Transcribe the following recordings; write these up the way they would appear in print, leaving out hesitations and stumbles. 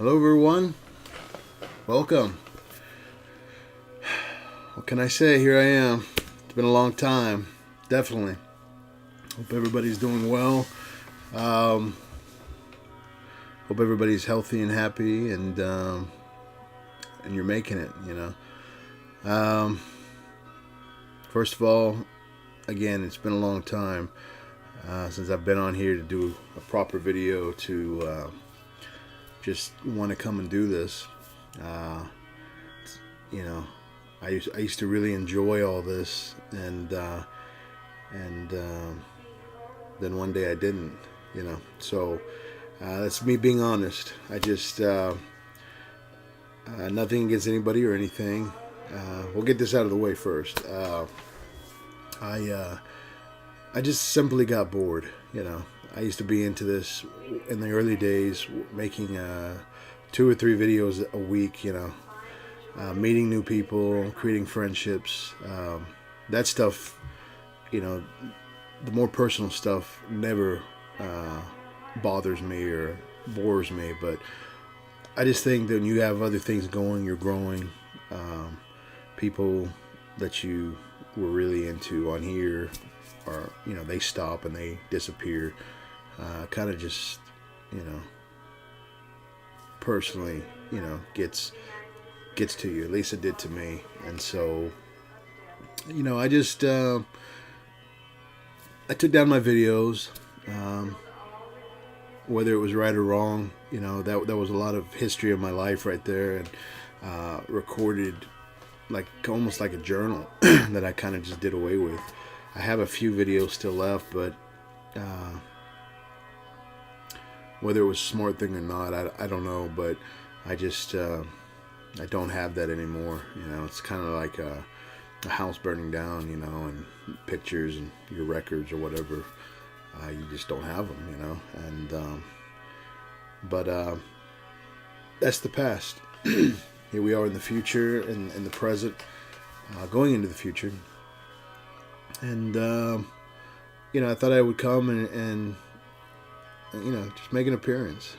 Hello, everyone. Welcome. What can I say? Here I am. It's been a long time. Definitely. Hope everybody's doing well. Hope everybody's healthy and happy, and you're making it. First of all, again, it's been a long time since I've been on here to do a proper video to just want to come and do this. I used to really enjoy all this, and then one day I didn't. So that's me being honest. I just nothing against anybody or anything. We'll get this out of the way first. I just simply got bored. I used to be into this in the early days, making 2 or 3 videos a week. Meeting new people, creating friendships. That stuff, the more personal stuff never bothers me or bores me. But I just think that when you have other things going, you're growing. People that you were really into on here, or they stop and they disappear. Kind of just personally gets to you. At least it did to me. And so I just I took down my videos, whether it was right or wrong. That was a lot of history of my life right there, and recorded almost like a journal that I kind of just did away with. I have a few videos still left, but whether it was a smart thing or not, I don't know. But I just I don't have that anymore. It's kind of like a house burning down, and pictures and your records or whatever. You just don't have them, and but that's the past. Here we are in the future and in the present, going into the future. And I thought I would come and just make an appearance.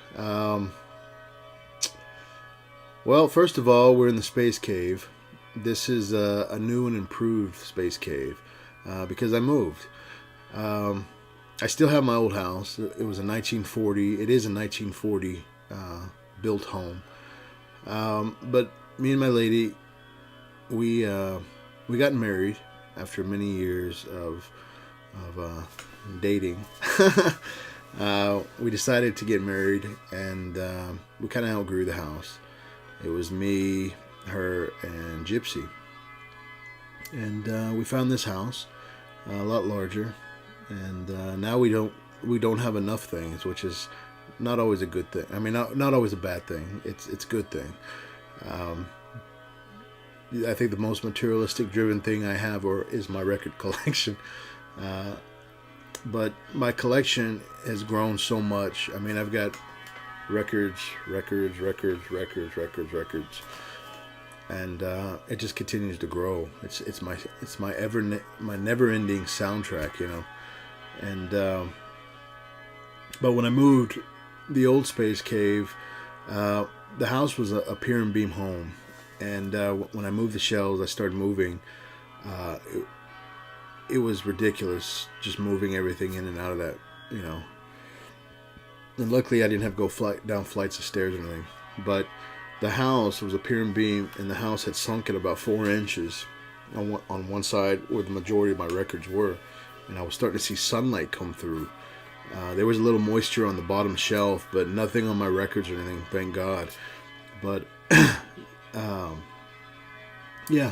Well, first of all, we're in the space cave. This is a new and improved space cave because I moved. I still have my old house. It was a 1940. It is a 1940 built home. But me and my lady, we got married after many years of dating. We decided to get married, and we kind of outgrew the house. It was me, her, and Gypsy. And we found this house, a lot larger. And now we don't have enough things, which is not always a good thing. I mean, not always a bad thing. It's a good thing. I think the most materialistic driven thing I have is my record collection. But my collection has grown so much. I mean, I've got records, and it just continues to grow. It's my never-ending soundtrack, And but when I moved the old space cave, the house was a pier and beam home, and when I moved the shelves, I started moving. It was ridiculous just moving everything in and out of that, And luckily I didn't have to go down flights of stairs or anything. But the house was a pier and beam, and the house had sunk at about 4 inches on one side where the majority of my records were. And I was starting to see sunlight come through. There was a little moisture on the bottom shelf, but nothing on my records or anything, thank God. But yeah,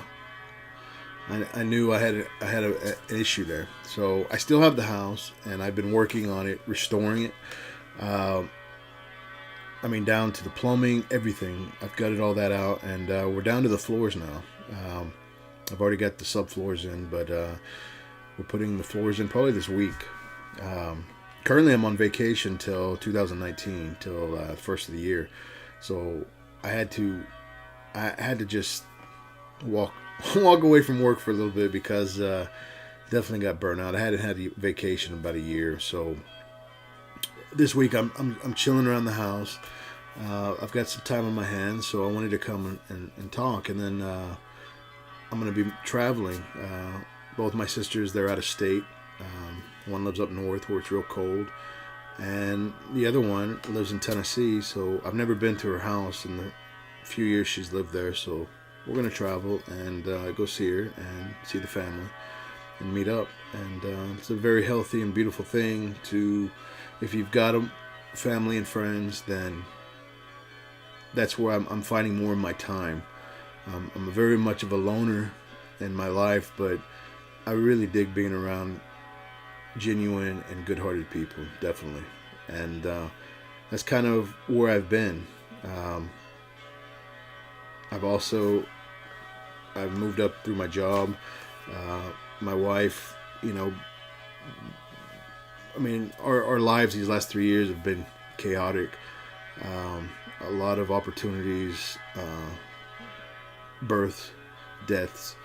I knew I had an issue there. So I still have the house, and I've been working on it, restoring it. Down to the plumbing, everything. I've gutted all that out, and we're down to the floors now. I've already got the subfloors in, but we're putting the floors in probably this week. Currently, I'm on vacation till 2019, till first of the year. So I had to just walk away from work for a little bit because definitely got burnt out. I hadn't had a vacation in about a year, so this week I'm chilling around the house. I've got some time on my hands, so I wanted to come and talk. And then I'm going to be traveling. Both my sisters, they're out of state. One lives up north where it's real cold, and the other one lives in Tennessee. So I've never been to her house in the few years she's lived there. So we're going to travel and go see her and see the family and meet up. And it's a very healthy and beautiful thing to, if you've got a family and friends, then that's where I'm finding more of my time. I'm very much of a loner in my life, but I really dig being around genuine and good-hearted people, definitely. And that's kind of where I've been. I've moved up through my job. My wife, our lives these last 3 years have been chaotic. A lot of opportunities, births, deaths,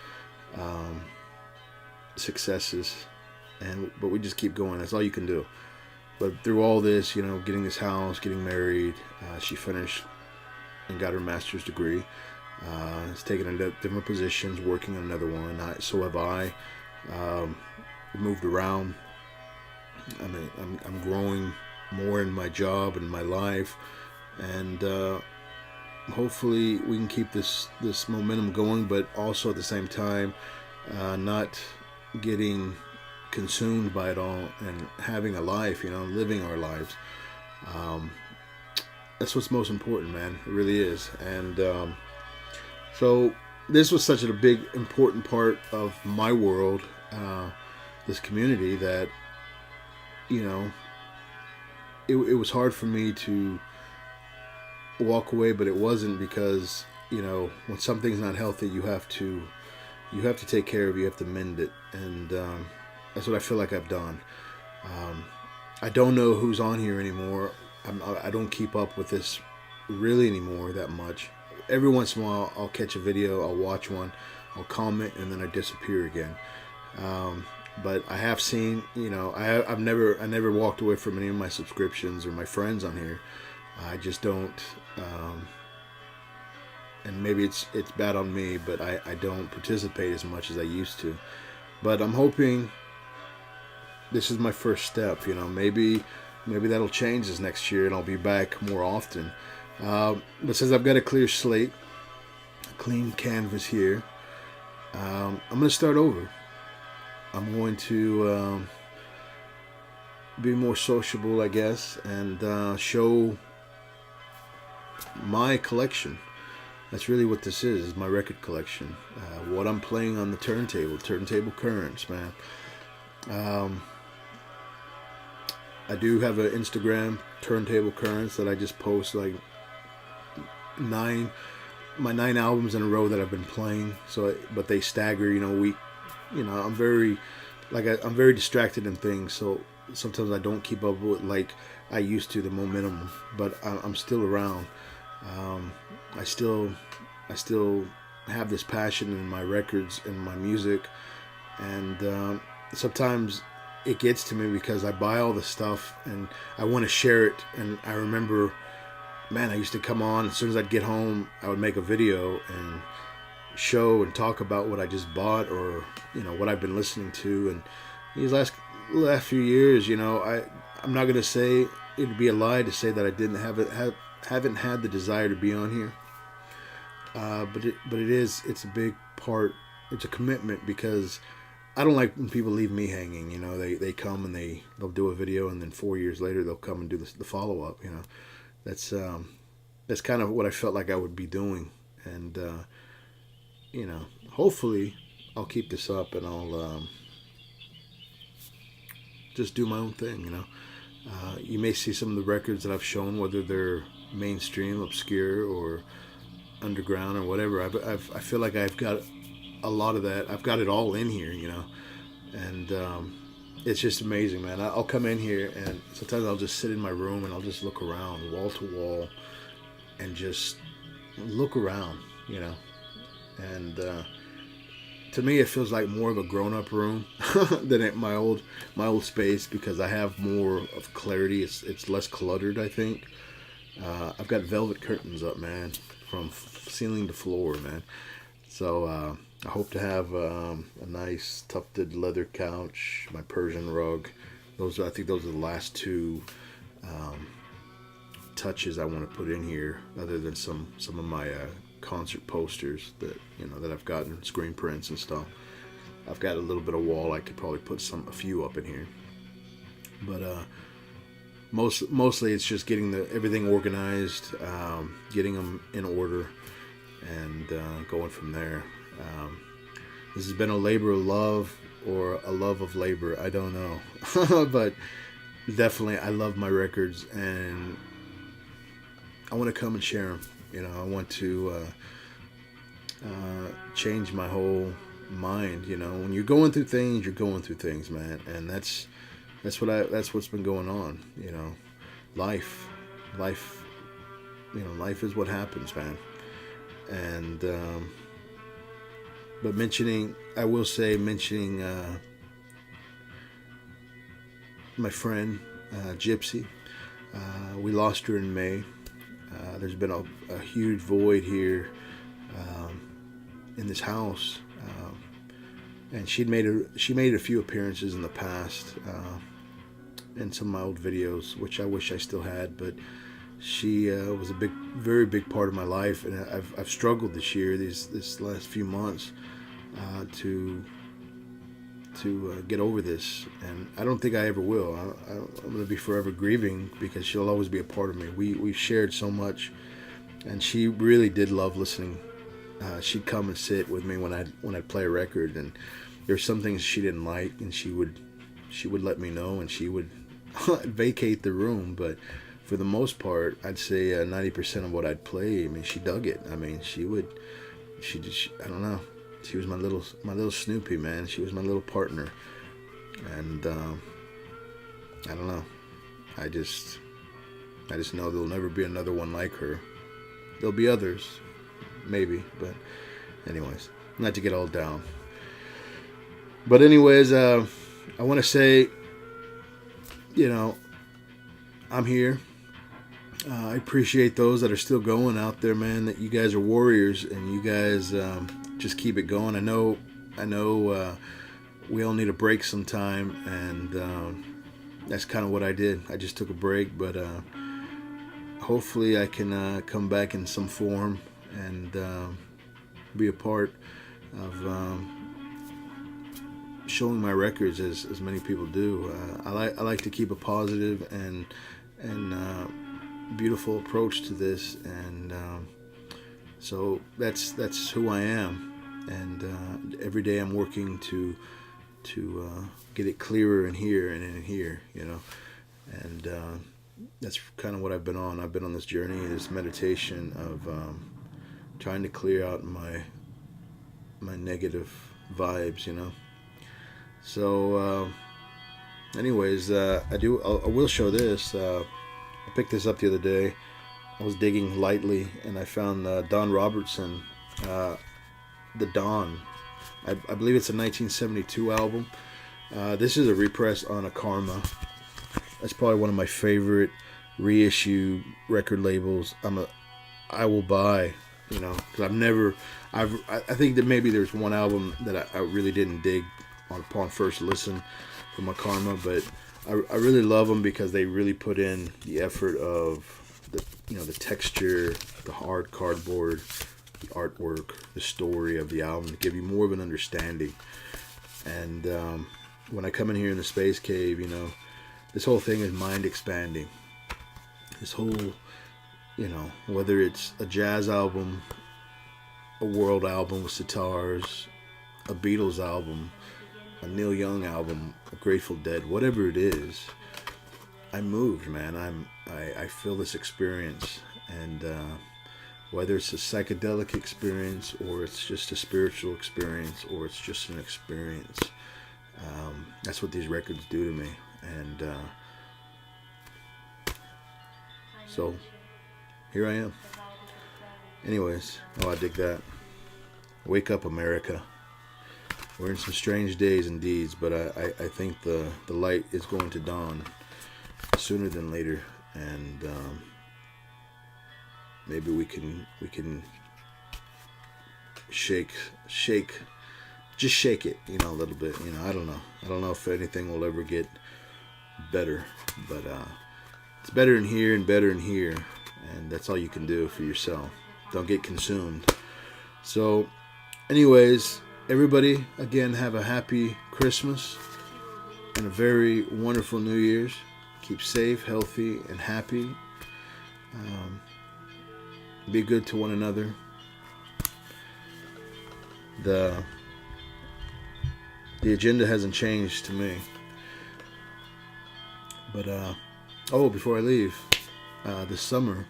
successes, but we just keep going. That's all you can do. But through all this, getting this house, getting married, she finished and got her master's degree. Has taken different positions, working on another one. So have I. Moved around. I'm growing more in my job and my life, and hopefully we can keep this momentum going, but also at the same time not getting consumed by it all and having a life, living our lives. That's what's most important, man. It really is. And so this was such a big, important part of my world, this community, that it was hard for me to walk away, but it wasn't, because when something's not healthy, you have to take care of it, you have to mend it, and that's what I feel like I've done. I don't know who's on here anymore. I don't keep up with this really anymore that much. Every once in a while I'll catch a video, I'll watch one, I'll comment, and then I disappear again. But I have seen, I never walked away from any of my subscriptions or my friends on here. I just don't, and maybe it's bad on me, but I don't participate as much as I used to. But I'm hoping this is my first step. Maybe that'll change this next year and I'll be back more often. But since I've got a clear slate, a clean canvas here, I'm going to start over. I'm going to be more sociable, I guess, and show my collection. That's really what this is my record collection. What I'm playing on the Turntable Currents, man. I do have an Instagram, Turntable Currents, that I just post like my 9 albums in a row that I've been playing. But they stagger, week. I'm very distracted in things, so sometimes I don't keep up with like I used to, the momentum. But I'm still around. I still have this passion in my records and my music, and sometimes it gets to me because I buy all the stuff and I want to share it. And I remember, man, I used to come on, as soon as I'd get home, I would make a video and show and talk about what I just bought, or what I've been listening to. And these last few years, I'm not gonna say, it'd be a lie to say that I haven't had the desire to be on here. But it's a big part. It's a commitment, because I don't like when people leave me hanging. They come and they'll do a video, and then 4 years later they'll come and do the follow up. That's kind of what I felt like I would be doing. And hopefully I'll keep this up, and I'll just do my own thing. You may see some of the records that I've shown, whether they're mainstream, obscure, or underground, or whatever. I feel like I've got a lot of that. I've got it all in here, and it's just amazing, man. I'll come in here, and sometimes I'll just sit in my room and I'll just look around, wall to wall, and just look around, and to me it feels like more of a grown-up room than at my old space, because I have more of clarity. It's less cluttered, I think. I've got velvet curtains up, man, from ceiling to floor, man. So I hope to have a nice tufted leather couch, my Persian rug. I think those are the last two um, touches I want to put in here, other than some of my concert posters that that I've gotten, screen prints and stuff. I've got a little bit of wall. I could probably put a few up in here, but mostly it's just getting everything organized, getting them in order, and going from there. This has been a labor of love or a love of labor. I don't know, but definitely I love my records, and I want to come and share them. I want to change my whole mind. When you're going through things, you're going through things, man, and that's what's been going on. Life, life, life is what happens, man. And but mentioning my friend Gypsy. We lost her in May. There's been a huge void here in this house, and she made a few appearances in the past in some of my old videos, which I wish I still had. But she was a very big part of my life, and I've struggled this year, this last few months, to get over this, and I don't think I ever will. I'm going to be forever grieving, because she'll always be a part of me. We've shared so much, and she really did love listening. She'd come and sit with me when I'd play a record, and there's some things she didn't like, and she would let me know, and she would vacate the room. But for the most part, I'd say 90% of what I'd play, I mean, she dug it. I mean, I don't know. She was my little Snoopy, man. She was my little partner, and I don't know. I just know there'll never be another one like her. There'll be others, maybe, but anyways, not to get all down. But anyways, I want to say, I'm here. I appreciate those that are still going out there, man. That you guys are warriors, and you guys just keep it going. I know. We all need a break sometime, and that's kind of what I did. I just took a break, but hopefully I can come back in some form and be a part of showing my records as many people do. I like to keep a positive and beautiful approach to this, and so that's who I am. And every day I'm working to get it clearer in here and in here, and that's kind of what I've been on. I've been on this journey, this meditation of trying to clear out my negative vibes, So, anyways, I will show this. I picked this up the other day. I was digging lightly, and I found Don Robertson, The Dawn. I believe it's a 1972 album. This is a repress on a Karma. That's probably one of my favorite reissue record labels. I will buy, because I think that maybe there's one album that I really didn't dig upon first listen from a Karma, but I really love them because they really put in the effort of the texture, the hard cardboard, the artwork, the story of the album to give you more of an understanding. And when I come in here in the Space Cave, this whole thing is mind expanding. This whole, whether it's a jazz album, a world album with sitars, a Beatles album, a Neil Young album, a Grateful Dead, whatever it is, I'm moved, man. I feel this experience, and whether it's a psychedelic experience, or it's just a spiritual experience, or it's just an experience, that's what these records do to me. And so here I am. Anyways, I dig that. Wake up, America. We're in some strange days indeed, but I think the light is going to dawn sooner than later, and maybe we can shake just shake it, a little bit. I don't know if anything will ever get better, but it's better in here and better in here, and that's all you can do for yourself. Don't get consumed. So anyways, everybody, again, have a happy Christmas and a very wonderful New Year's. Keep safe, healthy, and happy. Be good to one another. The agenda hasn't changed to me. But, before I leave, this summer,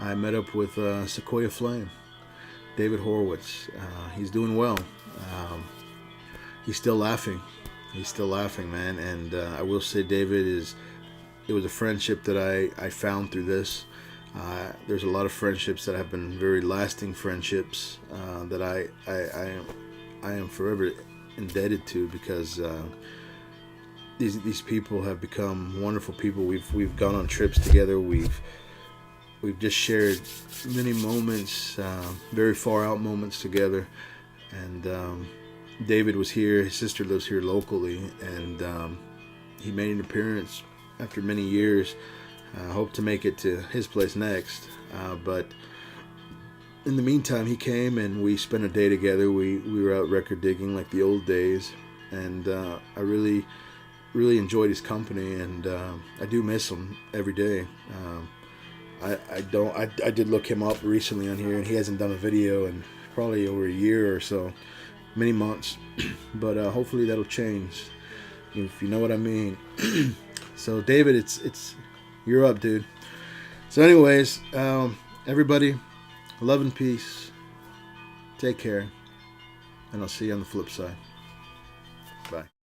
I met up with Sequoia Flame, David Horowitz. He's doing well. He's still laughing. He's still laughing, man. And I will say, David it was a friendship that I found through this. There's a lot of friendships that have been very lasting friendships that I am forever indebted to, because these people have become wonderful people. We've gone on trips together. We've just shared many moments, very far out moments together. And David was here. His sister lives here locally, and he made an appearance after many years. I hope to make it to his place next. But in the meantime, he came and we spent a day together. We were out record digging like the old days, and I really enjoyed his company, and I do miss him every day. I did look him up recently on here, and he hasn't done a video in probably over a year or so, many months. But hopefully that'll change, if you know what I mean. So David, it's you're up, dude. So anyways, everybody, love and peace. Take care, and I'll see you on the flip side.